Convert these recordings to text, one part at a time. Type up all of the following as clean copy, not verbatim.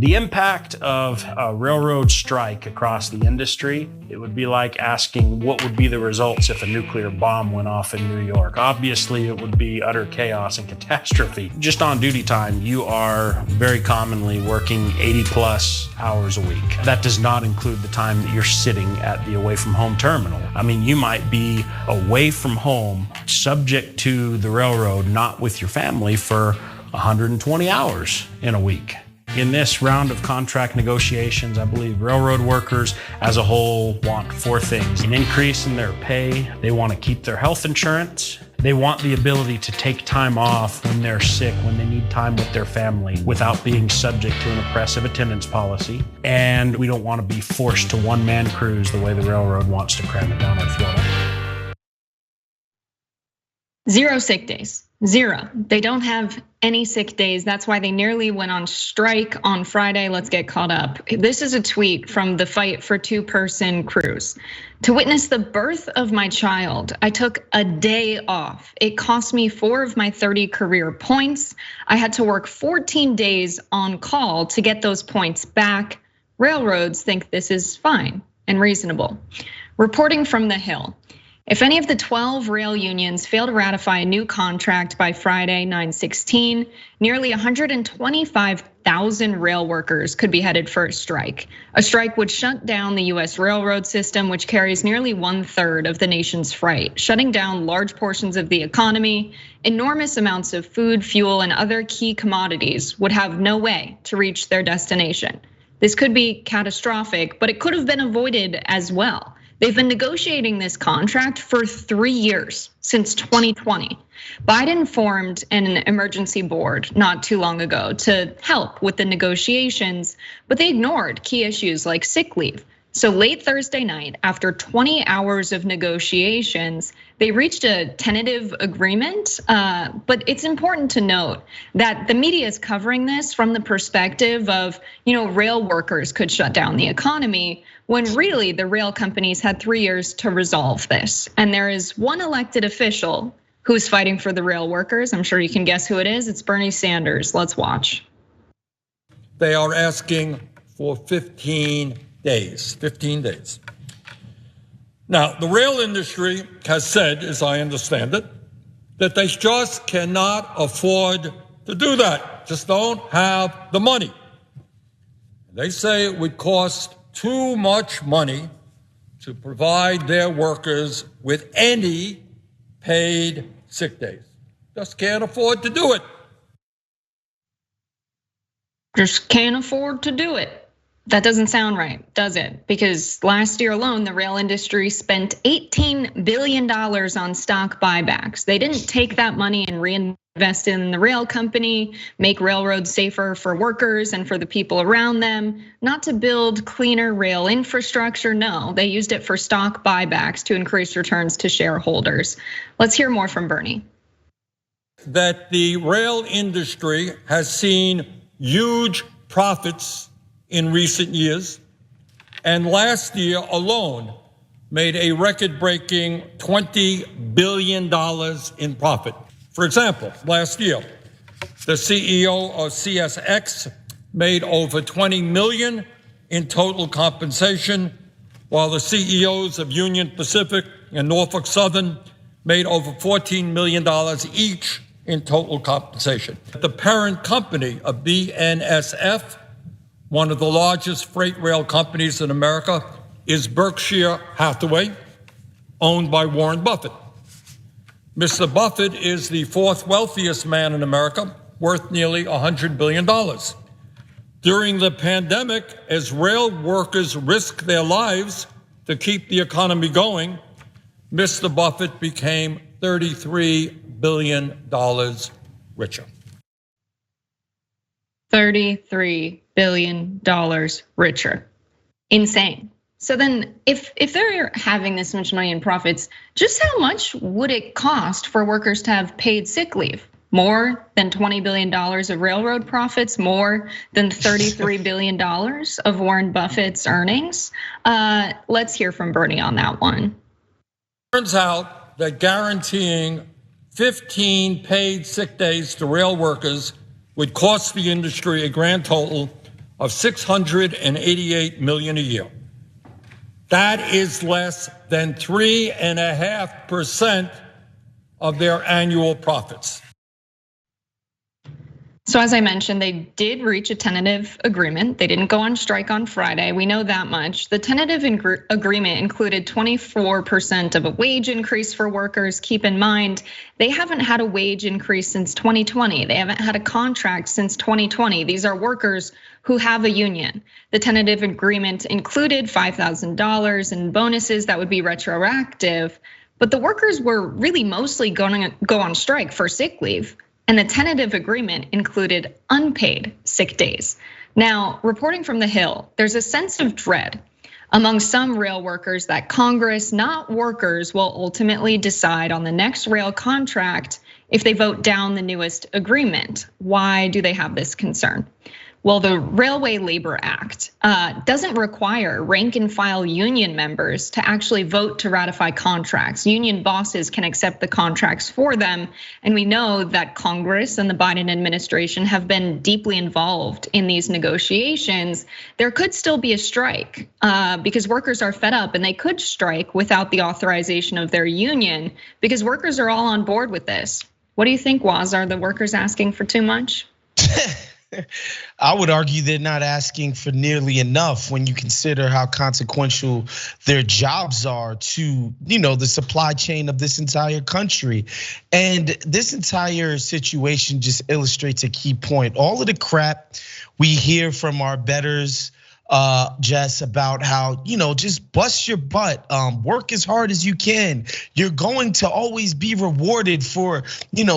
The impact of a railroad strike across the industry, it would be like asking what would be the results if a nuclear bomb went off in New York. Obviously, it would be utter chaos and catastrophe. Just on duty time, you are very commonly working 80 plus hours a week. That does not include the time that you're sitting at the away from home terminal. I mean, you might be away from home, subject to the railroad, not with your family, for 120 hours in a week. In this round of contract negotiations, I believe railroad workers as a whole want four things: an increase in their pay, they want to keep their health insurance, they want the ability to take time off when they're sick, when they need time with their family without being subject to an oppressive attendance policy, and we don't want to be forced to one-man crews the way the railroad wants to cram it down our throat. Zero sick days. Zero. They don't have any sick days. That's why they nearly went on strike on Friday. Let's get caught up. This is a tweet from the Fight for Two-Person Crews. To witness the birth of my child, I took a day off. It cost me 4 of my 30 career points. I had to work 14 days on call to get those points back. Railroads think this is fine and reasonable. Reporting from the Hill. If any of the 12 rail unions fail to ratify a new contract by Friday, 9/16, nearly 125,000 rail workers could be headed for a strike. A strike would shut down the US railroad system, which carries nearly 1/3 of the nation's freight, shutting down large portions of the economy. Enormous amounts of food, fuel, and other key commodities would have no way to reach their destination. This could be catastrophic, but it could have been avoided as well. They've been negotiating this contract for 3 years, since 2020. Biden formed an emergency board not too long ago to help with the negotiations, but they ignored key issues like sick leave. So late Thursday night, after 20 hours of negotiations, they reached a tentative agreement. But it's important to note that the media is covering this from the perspective of, rail workers could shut down the economy, when really the rail companies had 3 years to resolve this. And there is one elected official who's fighting for the rail workers. I'm sure you can guess who it is. It's Bernie Sanders. Let's watch. They are asking for 15 days, 15 days. Now, the rail industry has said, as I understand it, that they just cannot afford to do that, just don't have the money. They say it would cost too much money to provide their workers with any paid sick days. Just can't afford to do it. Just can't afford to do it. That doesn't sound right, does it? Because last year alone, the rail industry spent $18 billion on stock buybacks. They didn't take that money and reinvest in the rail company, make railroads safer for workers and for the people around them, not to build cleaner rail infrastructure. No, they used it for stock buybacks to increase returns to shareholders. Let's hear more from Bernie. That the rail industry has seen huge profits in recent years, and last year alone made a record-breaking $20 billion in profit. For example, last year, the CEO of CSX made over $20 million in total compensation, while the CEOs of Union Pacific and Norfolk Southern made over $14 million each in total compensation. The parent company of BNSF, one of the largest freight rail companies in America, is Berkshire Hathaway, owned by Warren Buffett. Mr. Buffett is the 4th wealthiest man in America, worth nearly $100 billion. During the pandemic, as rail workers risked their lives to keep the economy going, Mr. Buffett became $33 billion richer. $33 billion richer. Insane. So then if they're having this much money in profits, just how much would it cost for workers to have paid sick leave? More than $20 billion of railroad profits, more than $33 billion of Warren Buffett's earnings? Let's hear from Bernie on that one. Turns out that guaranteeing 15 paid sick days to rail workers would cost the industry a grand total of $688 million a year. That is less than 3.5% of their annual profits. So as I mentioned, they did reach a tentative agreement. They didn't go on strike on Friday. We know that much. The tentative agreement included 24% of a wage increase for workers. Keep in mind, they haven't had a wage increase since 2020. They haven't had a contract since 2020. These are workers who have a union. The tentative agreement included $5,000 in bonuses that would be retroactive, but the workers were really mostly going to go on strike for sick leave. And the tentative agreement included unpaid sick days. Now, reporting from the Hill, there's a sense of dread among some rail workers that Congress, not workers, will ultimately decide on the next rail contract if they vote down the newest agreement. Why do they have this concern? Well, the Railway Labor Act doesn't require rank and file union members to actually vote to ratify contracts. Union bosses can accept the contracts for them. And we know that Congress and the Biden administration have been deeply involved in these negotiations. There could still be a strike because workers are fed up and they could strike without the authorization of their union because workers are all on board with this. What do you think, Waz? Are the workers asking for too much? I would argue they're not asking for nearly enough when you consider how consequential their jobs are to, the supply chain of this entire country. And this entire situation just illustrates a key point. All of the crap we hear from our betters, Jess, about how, just bust your butt, work as hard as you can. You're going to always be rewarded for,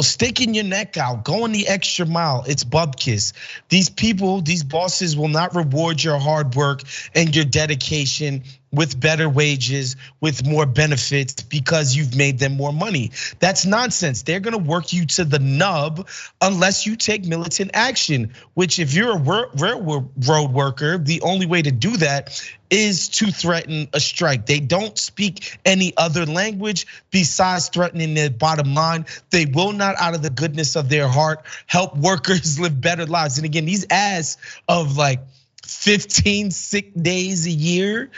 sticking your neck out, going the extra mile. It's bupkis. These people, these bosses will not reward your hard work and your dedication with better wages, with more benefits because you've made them more money. That's nonsense. They're gonna work you to the nub unless you take militant action, which if you're a railroad worker, the only way to do that is to threaten a strike. They don't speak any other language besides threatening their bottom line. They will not, out of the goodness of their heart, help workers live better lives. And again, these ads of like 15 sick days a year,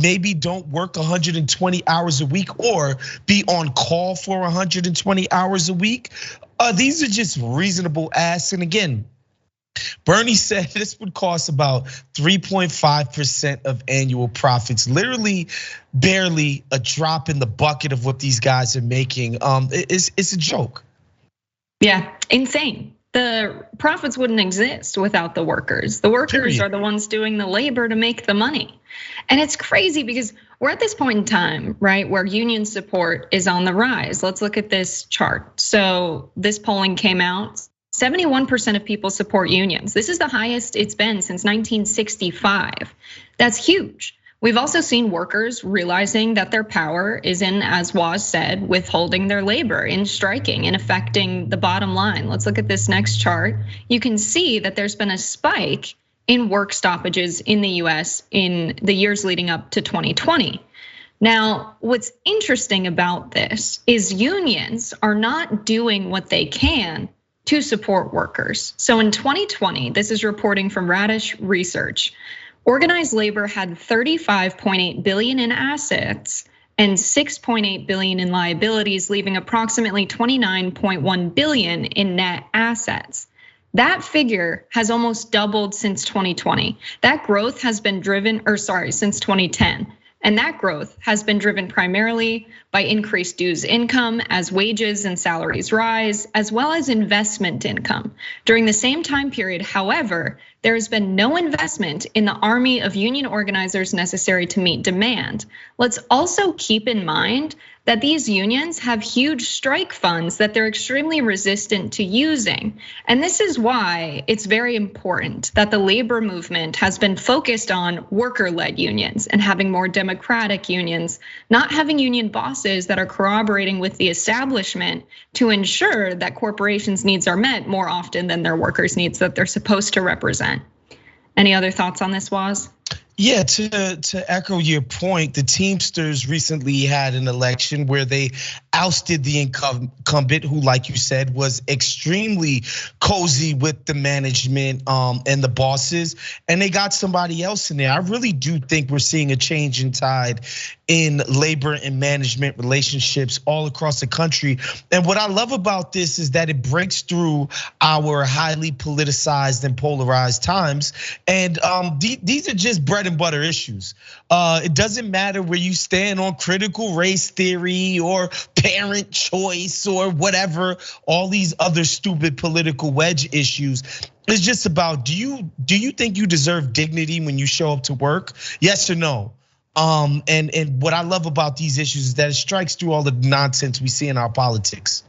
maybe don't work 120 hours a week or be on call for 120 hours a week. These are just reasonable asks. And again, Bernie said this would cost about 3.5% of annual profits, literally barely a drop in the bucket of what these guys are making. It's a joke. Yeah, insane. The profits wouldn't exist without the workers. The workers are the ones doing the labor to make the money. And it's crazy because we're at this point in time, right, where union support is on the rise. Let's look at this chart. So this polling came out. 71% of people support unions. This is the highest it's been since 1965. That's huge. We've also seen workers realizing that their power is in, as Waz said, withholding their labor, in striking and affecting the bottom line. Let's look at this next chart. You can see that there's been a spike in work stoppages in the US in the years leading up to 2020. Now, what's interesting about this is unions are not doing what they can to support workers. So in 2020, this is reporting from Radish Research, organized labor had 35.8 billion in assets and 6.8 billion in liabilities, leaving approximately 29.1 billion in net assets. That figure has almost doubled since 2020. That growth has been driven, since 2010. And that growth has been driven primarily by increased dues income as wages and salaries rise, as well as investment income. During the same time period, however, there has been no investment in the army of union organizers necessary to meet demand. Let's also keep in mind that these unions have huge strike funds that they're extremely resistant to using. And this is why it's very important that the labor movement has been focused on worker-led unions and having more democratic unions, not having union bosses that are corroborating with the establishment to ensure that corporations' needs are met more often than their workers' needs that they're supposed to represent. Any other thoughts on this, Waz? Yeah, to echo your point, the Teamsters recently had an election where they ousted the incumbent, who, like you said, was extremely cozy with the management and the bosses, and they got somebody else in there. I really do think we're seeing a change in tide in labor and management relationships all across the country. And what I love about this is that it breaks through our highly politicized and polarized times. And these are just bread and butter issues. It doesn't matter where you stand on critical race theory or parent choice or whatever, all these other stupid political wedge issues. It's just about, do you think you deserve dignity when you show up to work? Yes or no? And what I love about these issues is that it strikes through all the nonsense we see in our politics.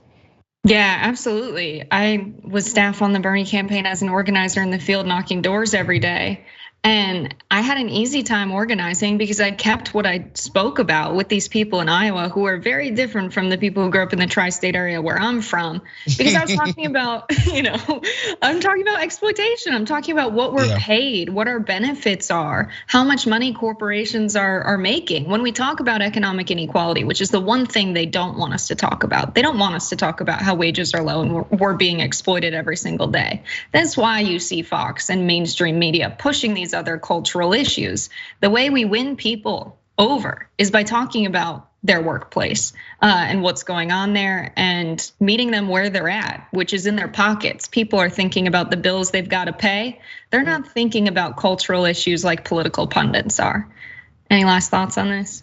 Yeah, absolutely. I was staff on the Bernie campaign as an organizer in the field, knocking doors every day. And I had an easy time organizing because I kept what I spoke about with these people in Iowa who are very different from the people who grew up in the tri-state area where I'm from. Because I was talking about, I'm talking about exploitation. I'm talking about what we're paid, what our benefits are, how much money corporations are making. When we talk about economic inequality, which is the one thing they don't want us to talk about. They don't want us to talk about how wages are low and we're being exploited every single day. That's why you see Fox and mainstream media pushing these other cultural issues. The way we win people over is by talking about their workplace and what's going on there and meeting them where they're at, which is in their pockets. People are thinking about the bills they've got to pay. They're not thinking about cultural issues like political pundits are. Any last thoughts on this?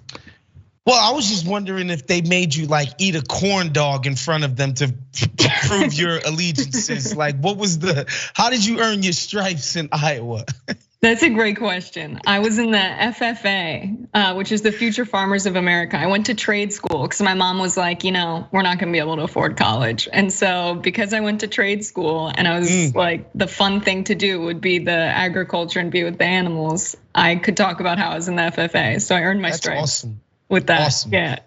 Well, I was just wondering if they made you like eat a corn dog in front of them to prove your allegiances. Like, how did you earn your stripes in Iowa? That's a great question. I was in the FFA, which is the Future Farmers of America. I went to trade school because my mom was like, we're not gonna be able to afford college. And so because I went to trade school and I was like, the fun thing to do would be the agriculture and be with the animals, I could talk about how I was in the FFA. So I earned my stripes with that. Awesome. Yeah.